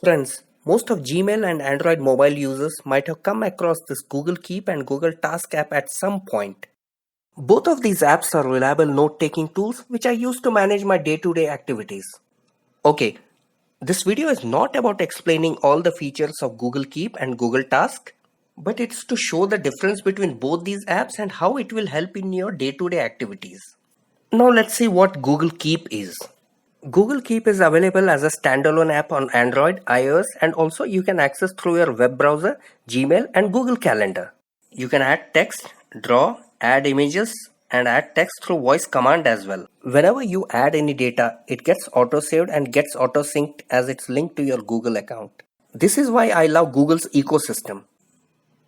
Friends, most of Gmail and Android mobile users might have come across this Google Keep and Google Task app at some point. Both of these apps are reliable note-taking tools which I use to manage my day-to-day activities. Okay, this video is not about explaining all the features of Google Keep and Google Task, but it's to show the difference between both these apps and how it will help in your day-to-day activities. Now let's see what Google Keep is. Google Keep is available as a standalone app on Android, iOS, and also you can access through your web browser, Gmail, and Google Calendar. You can add text, draw, add images, and add text through voice command as well. Whenever you add any data, it gets auto-saved and gets auto-synced as it's linked to your Google account. This is why I love Google's ecosystem.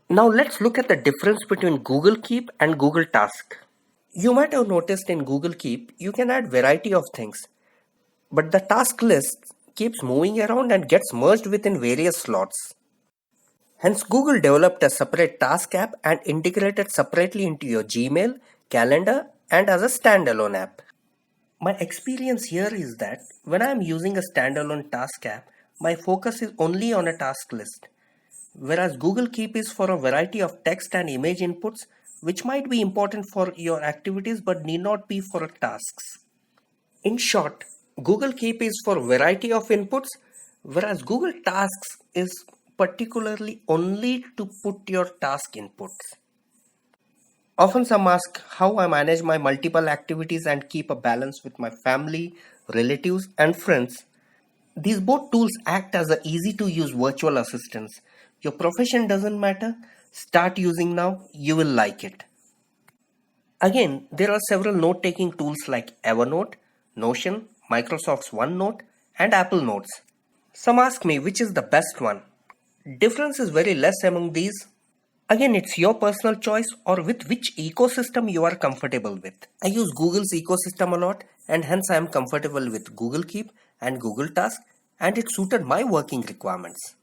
Now let's look at the difference between Google Keep and Google Task. You might have noticed in Google Keep, you can add variety of things. But the task list keeps moving around and gets merged within various slots. Hence, Google developed a separate task app and integrated separately into your Gmail, calendar, and as a standalone app. My experience here is that when I am using a standalone task app, my focus is only on a task list. Whereas Google Keep is for a variety of text and image inputs, which might be important for your activities but need not be for tasks. In short, Google Keep is for variety of inputs, whereas Google Tasks is particularly only to put your task inputs. Often some ask how I manage my multiple activities and keep a balance with my family, relatives, and friends. These both tools act as easy to use virtual assistants. Your profession doesn't matter. Start using now, you will like it. Again, there are several note-taking tools like Evernote, Notion, Microsoft's OneNote, and Apple Notes. Some ask me which is the best one. Difference is very less among these. Again, it's your personal choice or with which ecosystem you are comfortable with. I use Google's ecosystem a lot and hence I am comfortable with Google Keep and Google Task and it suited my working requirements.